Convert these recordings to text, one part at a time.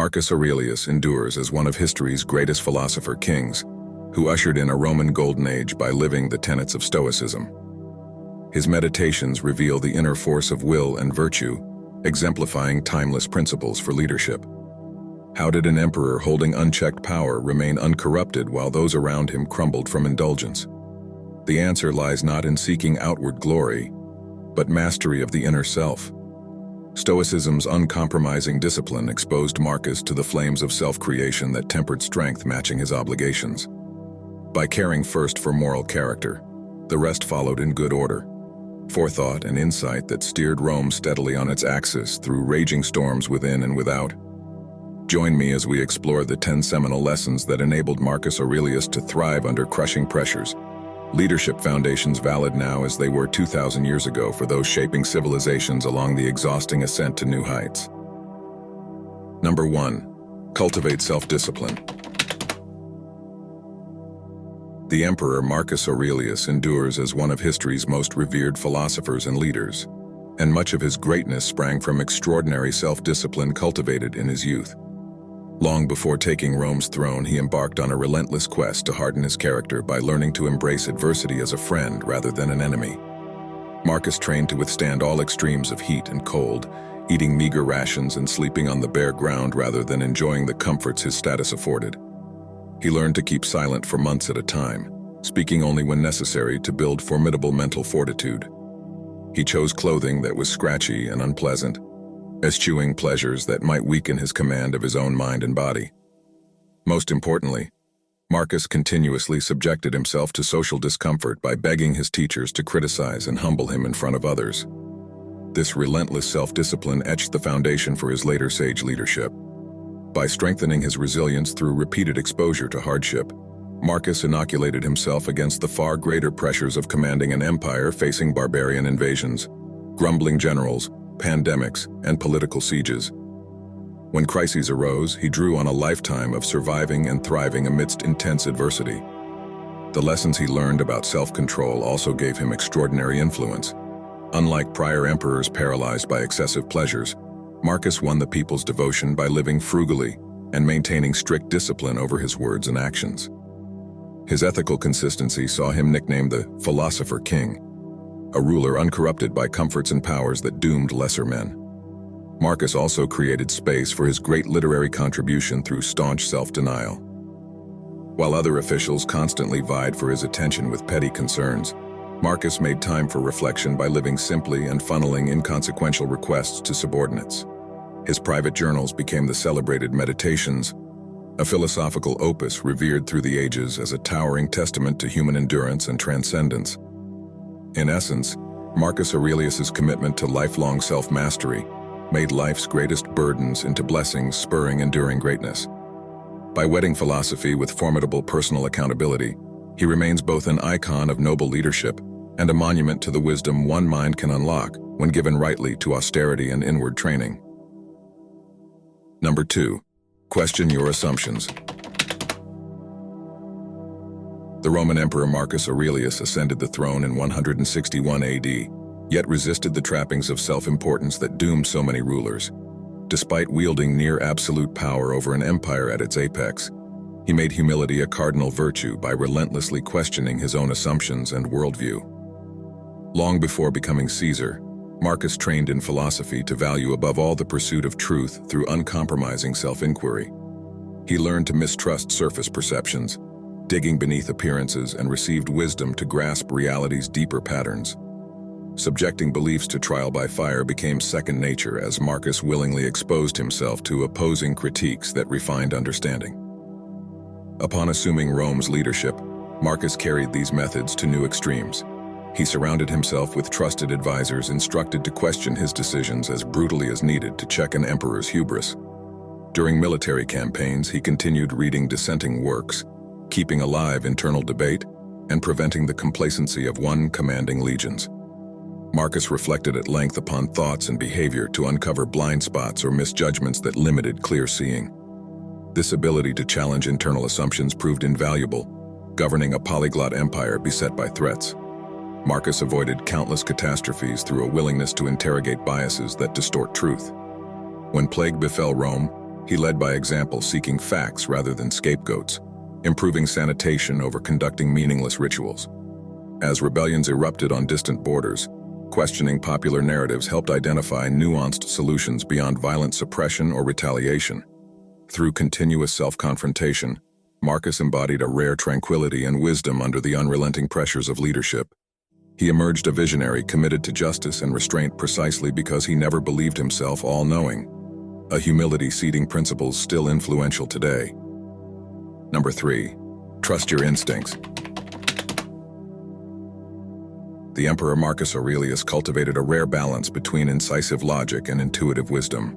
Marcus Aurelius endures as one of history's greatest philosopher kings, who ushered in a Roman golden age by living the tenets of Stoicism. His meditations reveal the inner force of will and virtue, exemplifying timeless principles for leadership. How did an emperor holding unchecked power remain uncorrupted while those around him crumbled from indulgence? The answer lies not in seeking outward glory, but mastery of the inner self. Stoicism's uncompromising discipline exposed Marcus to the flames of self-creation that tempered strength matching his obligations. By caring first for moral character, the rest followed in good order. Forethought and insight that steered Rome steadily on its axis through raging storms within and without. Join me as we explore the 10 seminal lessons that enabled Marcus Aurelius to thrive under crushing pressures. Leadership foundations valid now as they were 2,000 years ago for those shaping civilizations along the exhausting ascent to new heights. Number 1. Cultivate self-discipline. The Emperor Marcus Aurelius endures as one of history's most revered philosophers and leaders, and much of his greatness sprang from extraordinary self-discipline cultivated in his youth. Long before taking Rome's throne, he embarked on a relentless quest to harden his character by learning to embrace adversity as a friend rather than an enemy. Marcus trained to withstand all extremes of heat and cold, eating meager rations and sleeping on the bare ground rather than enjoying the comforts his status afforded. He learned to keep silent for months at a time, speaking only when necessary to build formidable mental fortitude. He chose clothing that was scratchy and unpleasant, eschewing pleasures that might weaken his command of his own mind and body. Most importantly, Marcus continuously subjected himself to social discomfort by begging his teachers to criticize and humble him in front of others. This relentless self-discipline etched the foundation for his later sage leadership. By strengthening his resilience through repeated exposure to hardship, Marcus inoculated himself against the far greater pressures of commanding an empire facing barbarian invasions, grumbling generals, pandemics, and political sieges. When crises arose, he drew on a lifetime of surviving and thriving amidst intense adversity. The lessons he learned about self-control also gave him extraordinary influence. Unlike prior emperors paralyzed by excessive pleasures, Marcus won the people's devotion by living frugally and maintaining strict discipline over his words and actions. His ethical consistency saw him nicknamed the Philosopher King, a ruler uncorrupted by comforts and powers that doomed lesser men. Marcus also created space for his great literary contribution through staunch self-denial. While other officials constantly vied for his attention with petty concerns, Marcus made time for reflection by living simply and funneling inconsequential requests to subordinates. His private journals became the celebrated Meditations, a philosophical opus revered through the ages as a towering testament to human endurance and transcendence. In essence, Marcus Aurelius's commitment to lifelong self-mastery made life's greatest burdens into blessings, spurring enduring greatness. By wedding philosophy with formidable personal accountability, he remains both an icon of noble leadership and a monument to the wisdom one mind can unlock when given rightly to austerity and inward training. Number 2. Question your assumptions. The Roman Emperor Marcus Aurelius ascended the throne in 161 AD, yet resisted the trappings of self-importance that doomed so many rulers. Despite wielding near-absolute power over an empire at its apex, he made humility a cardinal virtue by relentlessly questioning his own assumptions and worldview. Long before becoming Caesar, Marcus trained in philosophy to value above all the pursuit of truth through uncompromising self-inquiry. He learned to mistrust surface perceptions, digging beneath appearances, and received wisdom to grasp reality's deeper patterns. Subjecting beliefs to trial by fire became second nature as Marcus willingly exposed himself to opposing critiques that refined understanding. Upon assuming Rome's leadership, Marcus carried these methods to new extremes. He surrounded himself with trusted advisors instructed to question his decisions as brutally as needed to check an emperor's hubris. During military campaigns, he continued reading dissenting works, keeping alive internal debate, and preventing the complacency of one commanding legions. Marcus reflected at length upon thoughts and behavior to uncover blind spots or misjudgments that limited clear seeing. This ability to challenge internal assumptions proved invaluable, governing a polyglot empire beset by threats. Marcus avoided countless catastrophes through a willingness to interrogate biases that distort truth. When plague befell Rome, He led by example, seeking facts rather than scapegoats, improving sanitation over conducting meaningless rituals. As rebellions erupted on distant borders, questioning popular narratives helped identify nuanced solutions beyond violent suppression or retaliation. Through continuous self-confrontation, Marcus embodied a rare tranquility and wisdom under the unrelenting pressures of leadership. He emerged a visionary committed to justice and restraint precisely because he never believed himself all-knowing, a humility-seeding principle still influential today. Number 3. Trust your instincts. The Emperor Marcus Aurelius cultivated a rare balance between incisive logic and intuitive wisdom.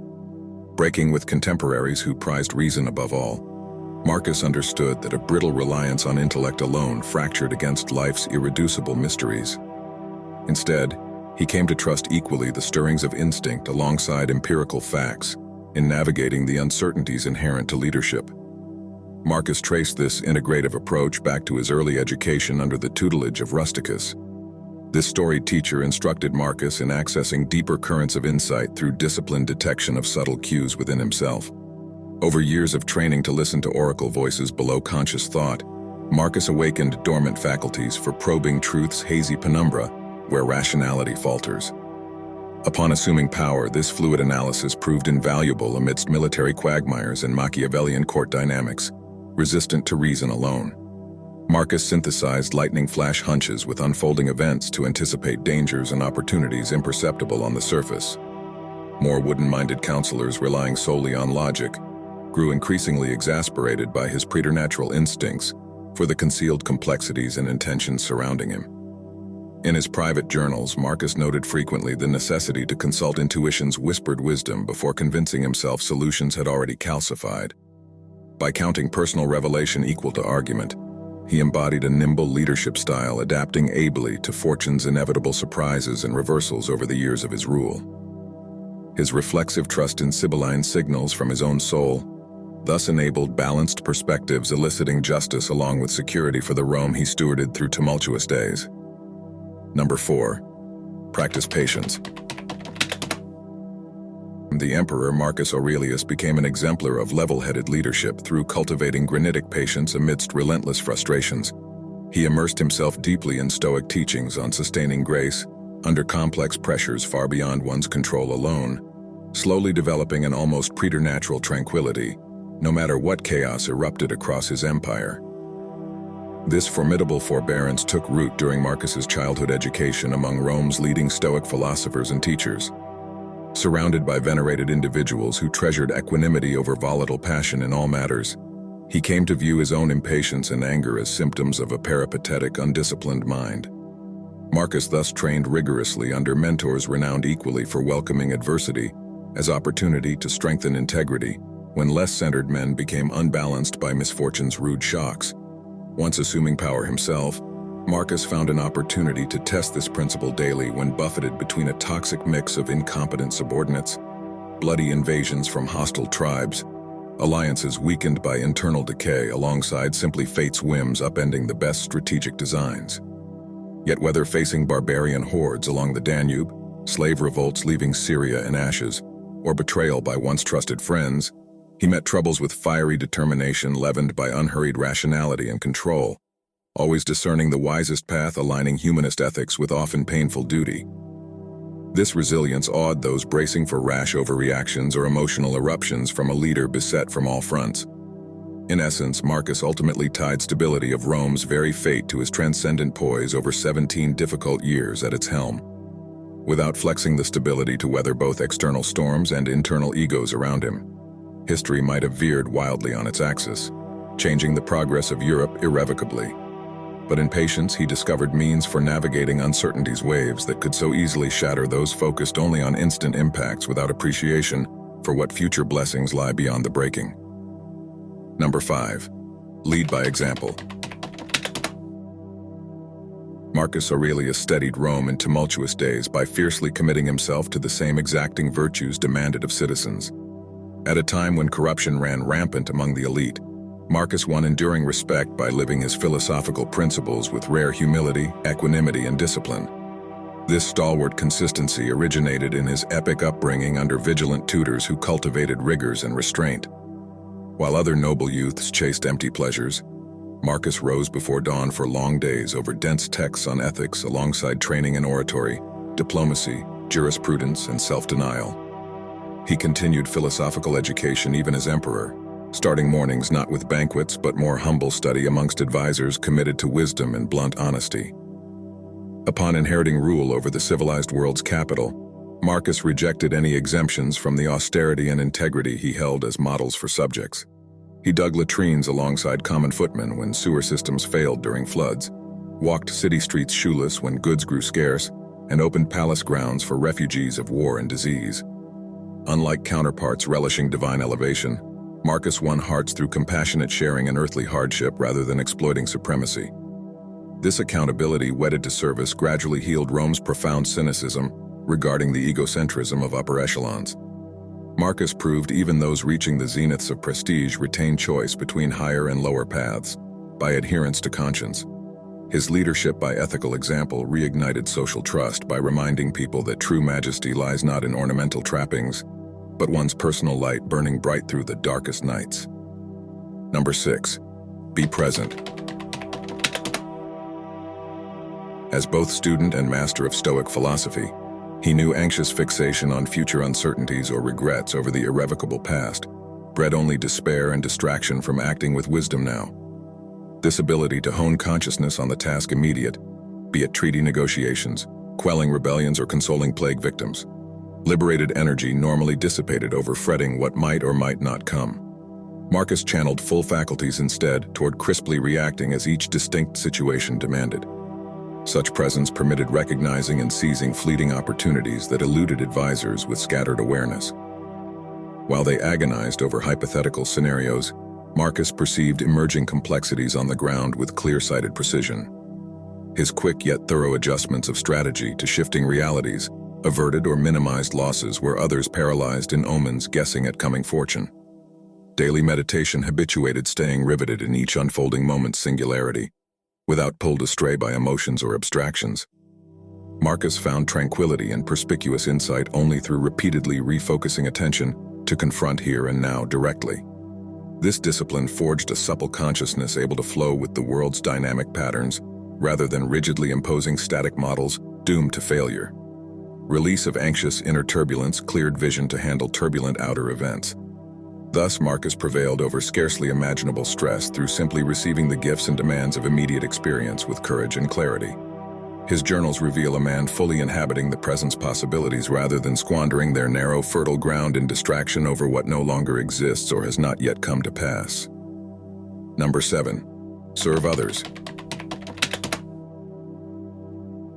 Breaking with contemporaries who prized reason above all, Marcus understood that a brittle reliance on intellect alone fractured against life's irreducible mysteries. Instead, he came to trust equally the stirrings of instinct alongside empirical facts in navigating the uncertainties inherent to leadership. Marcus traced this integrative approach back to his early education under the tutelage of Rusticus. This storied teacher instructed Marcus in accessing deeper currents of insight through disciplined detection of subtle cues within himself. Over years of training to listen to oracle voices below conscious thought, Marcus awakened dormant faculties for probing truth's hazy penumbra where rationality falters. Upon assuming power, this fluid analysis proved invaluable amidst military quagmires and Machiavellian court dynamics, resistant to reason alone. Marcus synthesized lightning-flash hunches with unfolding events to anticipate dangers and opportunities imperceptible on the surface. More wooden-minded counselors relying solely on logic grew increasingly exasperated by his preternatural instincts for the concealed complexities and intentions surrounding him. In his private journals, Marcus noted frequently the necessity to consult intuition's whispered wisdom before convincing himself solutions had already calcified. By counting personal revelation equal to argument, he embodied a nimble leadership style, adapting ably to fortune's inevitable surprises and reversals over the years of his rule. His reflexive trust in Sibylline signals from his own soul thus enabled balanced perspectives, eliciting justice along with security for the Rome he stewarded through tumultuous days. Number 4. Practice patience. The Emperor Marcus Aurelius became an exemplar of level-headed leadership through cultivating granitic patience amidst relentless frustrations. He immersed himself deeply in Stoic teachings on sustaining grace under complex pressures far beyond one's control alone, slowly developing an almost preternatural tranquility, no matter what chaos erupted across his empire. This formidable forbearance took root during Marcus's childhood education among Rome's leading Stoic philosophers and teachers. Surrounded by venerated individuals who treasured equanimity over volatile passion in all matters, he came to view his own impatience and anger as symptoms of a peripatetic, undisciplined mind. Marcus thus trained rigorously under mentors renowned equally for welcoming adversity as opportunity to strengthen integrity when less-centered men became unbalanced by misfortune's rude shocks. Once assuming power himself, Marcus found an opportunity to test this principle daily when buffeted between a toxic mix of incompetent subordinates, bloody invasions from hostile tribes, alliances weakened by internal decay alongside simply fate's whims upending the best strategic designs. Yet whether facing barbarian hordes along the Danube, slave revolts leaving Syria in ashes, or betrayal by once trusted friends, he met troubles with fiery determination leavened by unhurried rationality and control, always discerning the wisest path, aligning humanist ethics with often painful duty. This resilience awed those bracing for rash overreactions or emotional eruptions from a leader beset from all fronts. In essence, Marcus ultimately tied stability of Rome's very fate to his transcendent poise over 17 difficult years at its helm. Without flexing the stability to weather both external storms and internal egos around him, history might have veered wildly on its axis, changing the progress of Europe irrevocably. But in patience, he discovered means for navigating uncertainty's waves that could so easily shatter those focused only on instant impacts without appreciation for what future blessings lie beyond the breaking. Number 5. Lead by example. Marcus Aurelius steadied Rome in tumultuous days by fiercely committing himself to the same exacting virtues demanded of citizens. At a time when corruption ran rampant among the elite, Marcus won enduring respect by living his philosophical principles with rare humility, equanimity, and discipline. This stalwart consistency originated in his epic upbringing under vigilant tutors who cultivated rigors and restraint. While other noble youths chased empty pleasures, Marcus rose before dawn for long days over dense texts on ethics alongside training in oratory, diplomacy, jurisprudence, and self-denial. He continued philosophical education even as emperor, starting mornings not with banquets but more humble study amongst advisors committed to wisdom and blunt honesty. Upon inheriting rule over the civilized world's capital, Marcus rejected any exemptions from the austerity and integrity he held as models for subjects. He dug latrines alongside common footmen when sewer systems failed during floods, walked city streets shoeless when goods grew scarce, and opened palace grounds for refugees of war and disease. Unlike counterparts relishing divine elevation, Marcus won hearts through compassionate sharing in earthly hardship rather than exploiting supremacy. This accountability wedded to service gradually healed Rome's profound cynicism regarding the egocentrism of upper echelons. Marcus proved even those reaching the zeniths of prestige retain choice between higher and lower paths, by adherence to conscience. His leadership by ethical example reignited social trust by reminding people that true majesty lies not in ornamental trappings, but one's personal light burning bright through the darkest nights. Number 6. Be present. As both student and master of Stoic philosophy, he knew anxious fixation on future uncertainties or regrets over the irrevocable past bred only despair and distraction from acting with wisdom now. This ability to hone consciousness on the task immediate, be it treaty negotiations, quelling rebellions, or consoling plague victims, liberated energy normally dissipated over fretting what might or might not come. Marcus channeled full faculties instead toward crisply reacting as each distinct situation demanded. Such presence permitted recognizing and seizing fleeting opportunities that eluded advisors with scattered awareness. While they agonized over hypothetical scenarios, Marcus perceived emerging complexities on the ground with clear-sighted precision. His quick yet thorough adjustments of strategy to shifting realities averted or minimized losses where others paralyzed in omens guessing at coming fortune. Daily meditation habituated staying riveted in each unfolding moment's singularity, without pulled astray by emotions or abstractions. Marcus found tranquility and perspicuous insight only through repeatedly refocusing attention to confront here and now directly. This discipline forged a supple consciousness able to flow with the world's dynamic patterns, rather than rigidly imposing static models doomed to failure. Release of anxious inner turbulence cleared vision to handle turbulent outer events. Thus, Marcus prevailed over scarcely imaginable stress through simply receiving the gifts and demands of immediate experience with courage and clarity. His journals reveal a man fully inhabiting the present's possibilities rather than squandering their narrow, fertile ground in distraction over what no longer exists or has not yet come to pass. Number 7. Serve others.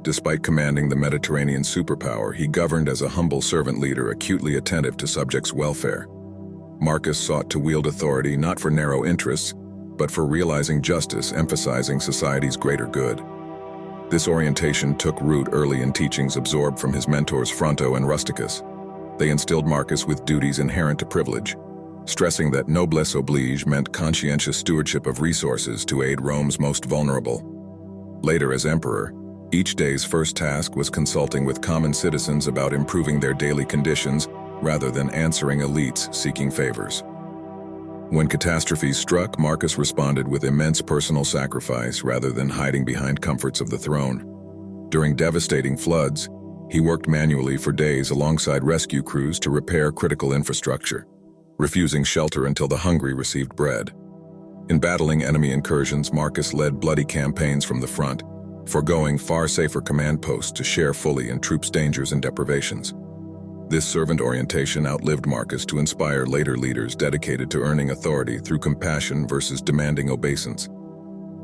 Despite commanding the Mediterranean superpower, he governed as a humble servant leader acutely attentive to subjects' welfare. Marcus sought to wield authority not for narrow interests, but for realizing justice, emphasizing society's greater good. This orientation took root early in teachings absorbed from his mentors Fronto and Rusticus. They instilled Marcus with duties inherent to privilege, stressing that noblesse oblige meant conscientious stewardship of resources to aid Rome's most vulnerable. Later as emperor, each day's first task was consulting with common citizens about improving their daily conditions rather than answering elites seeking favors. When catastrophes struck, Marcus responded with immense personal sacrifice rather than hiding behind comforts of the throne. During devastating floods, he worked manually for days alongside rescue crews to repair critical infrastructure, refusing shelter until the hungry received bread. In battling enemy incursions, Marcus led bloody campaigns from the front, foregoing far safer command posts to share fully in troops' dangers and deprivations. This servant orientation outlived Marcus to inspire later leaders dedicated to earning authority through compassion versus demanding obeisance.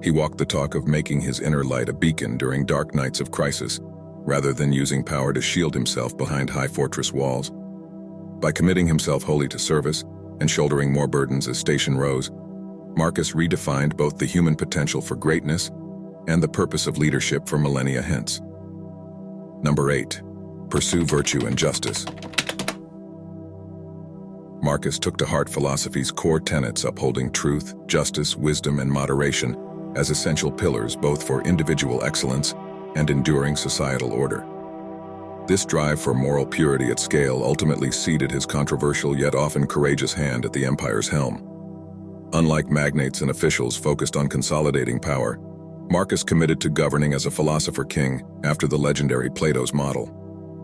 He walked the talk of making his inner light a beacon during dark nights of crisis, rather than using power to shield himself behind high fortress walls. By committing himself wholly to service and shouldering more burdens as station rose, Marcus redefined both the human potential for greatness and the purpose of leadership for millennia hence. Number 8. Pursue virtue and justice. Marcus took to heart philosophy's core tenets upholding truth, justice, wisdom, and moderation as essential pillars both for individual excellence and enduring societal order. This drive for moral purity at scale ultimately seated his controversial yet often courageous hand at the empire's helm. Unlike magnates and officials focused on consolidating power, Marcus committed to governing as a philosopher-king after the legendary Plato's model.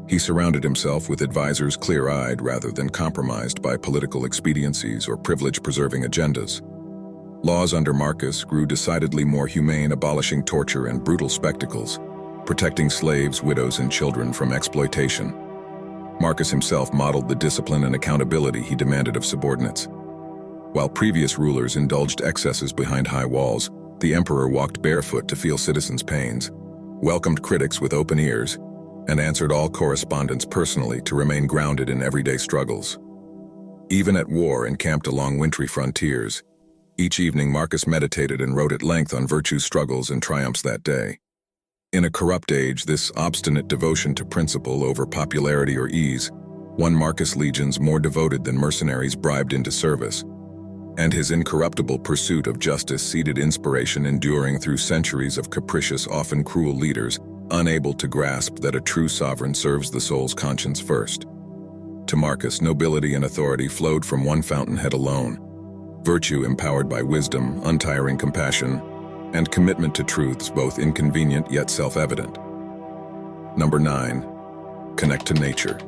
He surrounded himself with advisors clear-eyed rather than compromised by political expediencies or privilege-preserving agendas. Laws under Marcus grew decidedly more humane, abolishing torture and brutal spectacles, protecting slaves, widows, and children from exploitation. Marcus himself modeled the discipline and accountability he demanded of subordinates. While previous rulers indulged excesses behind high walls, the emperor walked barefoot to feel citizens' pains, welcomed critics with open ears, and answered all correspondence personally to remain grounded in everyday struggles. Even at war encamped along wintry frontiers, each evening Marcus meditated and wrote at length on virtue's struggles and triumphs that day. In a corrupt age, this obstinate devotion to principle over popularity or ease won Marcus legions more devoted than mercenaries bribed into service, and his incorruptible pursuit of justice seeded inspiration enduring through centuries of capricious, often cruel leaders, unable to grasp that a true sovereign serves the soul's conscience first. To Marcus, nobility and authority flowed from one fountainhead alone: virtue empowered by wisdom, untiring compassion, and commitment to truths both inconvenient yet self-evident. Number 9. Connect to nature.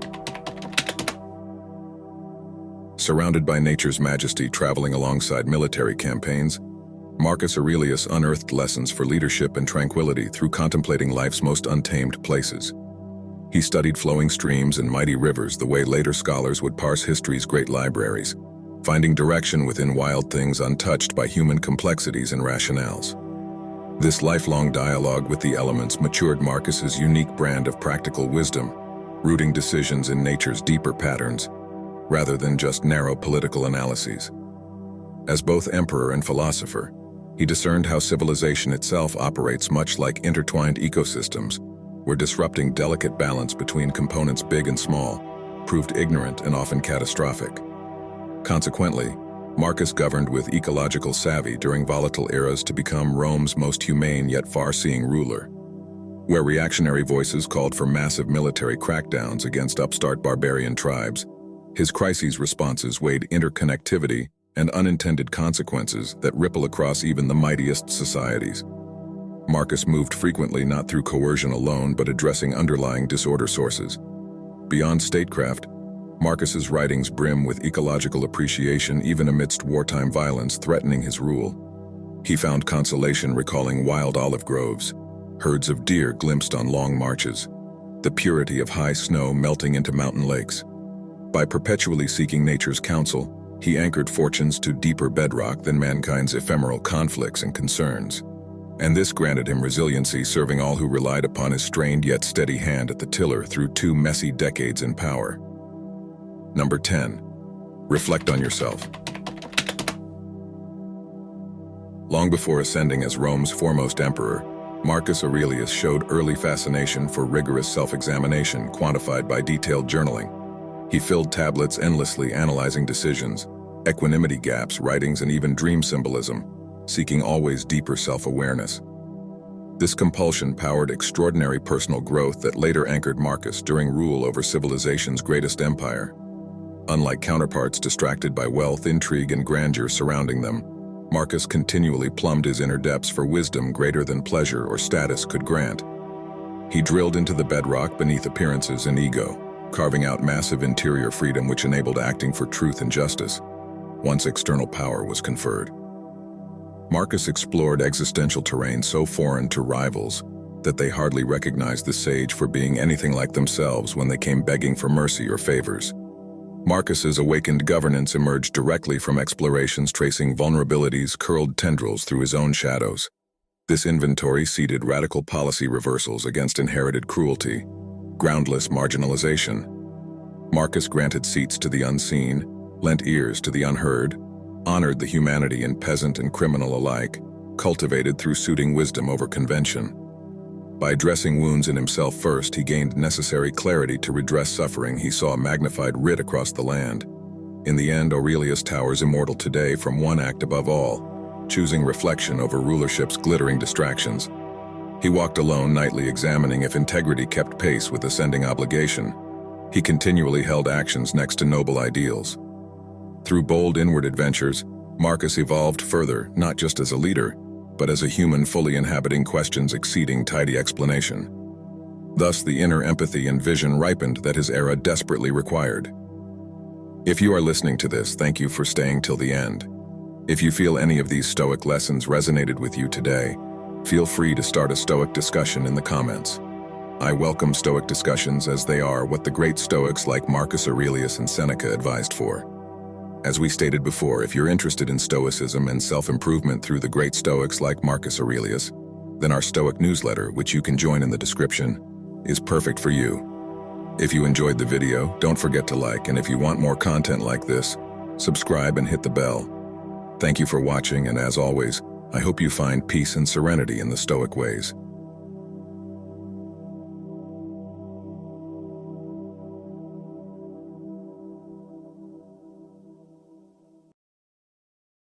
Surrounded by nature's majesty, traveling alongside military campaigns, Marcus Aurelius unearthed lessons for leadership and tranquility through contemplating life's most untamed places. He studied flowing streams and mighty rivers the way later scholars would parse history's great libraries, finding direction within wild things untouched by human complexities and rationales. This lifelong dialogue with the elements matured Marcus's unique brand of practical wisdom, rooting decisions in nature's deeper patterns, rather than just narrow political analyses. As both emperor and philosopher, he discerned how civilization itself operates much like intertwined ecosystems, where disrupting delicate balance between components big and small proved ignorant and often catastrophic. Consequently, Marcus governed with ecological savvy during volatile eras to become Rome's most humane yet far-seeing ruler. Where reactionary voices called for massive military crackdowns against upstart barbarian tribes, his crises responses weighed interconnectivity and unintended consequences that ripple across even the mightiest societies. Marcus moved frequently not through coercion alone but addressing underlying disorder sources. Beyond statecraft, Marcus's writings brim with ecological appreciation even amidst wartime violence threatening his rule. He found consolation recalling wild olive groves, herds of deer glimpsed on long marches, the purity of high snow melting into mountain lakes. By perpetually seeking nature's counsel, he anchored fortunes to deeper bedrock than mankind's ephemeral conflicts and concerns. And this granted him resiliency, serving all who relied upon his strained yet steady hand at the tiller through 2 messy decades in power. Number 10. Reflect on yourself. Long before ascending as Rome's foremost emperor, Marcus Aurelius showed early fascination for rigorous self-examination quantified by detailed journaling. He filled tablets endlessly analyzing decisions, equanimity gaps, writings, and even dream symbolism, seeking always deeper self-awareness. This compulsion powered extraordinary personal growth that later anchored Marcus during rule over civilization's greatest empire. Unlike counterparts distracted by wealth, intrigue, and grandeur surrounding them, Marcus continually plumbed his inner depths for wisdom greater than pleasure or status could grant. He drilled into the bedrock beneath appearances and ego, carving out massive interior freedom which enabled acting for truth and justice, once external power was conferred. Marcus explored existential terrain so foreign to rivals that they hardly recognized the sage for being anything like themselves when they came begging for mercy or favors. Marcus's awakened governance emerged directly from explorations tracing vulnerabilities' curled tendrils through his own shadows. This inventory seeded radical policy reversals against inherited cruelty, groundless marginalization. Marcus granted seats to the unseen, lent ears to the unheard, honored the humanity in peasant and criminal alike, cultivated through suiting wisdom over convention. By addressing wounds in himself first, he gained necessary clarity to redress suffering. He saw a magnified writ across the land. In the end, Aurelius towers immortal today from one act above all, choosing reflection over rulership's glittering distractions. He walked alone, nightly examining if integrity kept pace with ascending obligation. He continually held actions next to noble ideals. Through bold inward adventures, Marcus evolved further, not just as a leader, but as a human fully inhabiting questions exceeding tidy explanation. Thus, the inner empathy and vision ripened that his era desperately required. If you are listening to this, thank you for staying till the end. If you feel any of these Stoic lessons resonated with you today, feel free to start a Stoic discussion in the comments. I welcome Stoic discussions as they are what the great Stoics like Marcus Aurelius and Seneca advised for. As we stated before, if you're interested in Stoicism and self-improvement through the great Stoics like Marcus Aurelius, then our Stoic newsletter, which you can join in the description, is perfect for you. If you enjoyed the video, don't forget to like, and if you want more content like this, subscribe and hit the bell. Thank you for watching, and as always, I hope you find peace and serenity in the Stoic ways.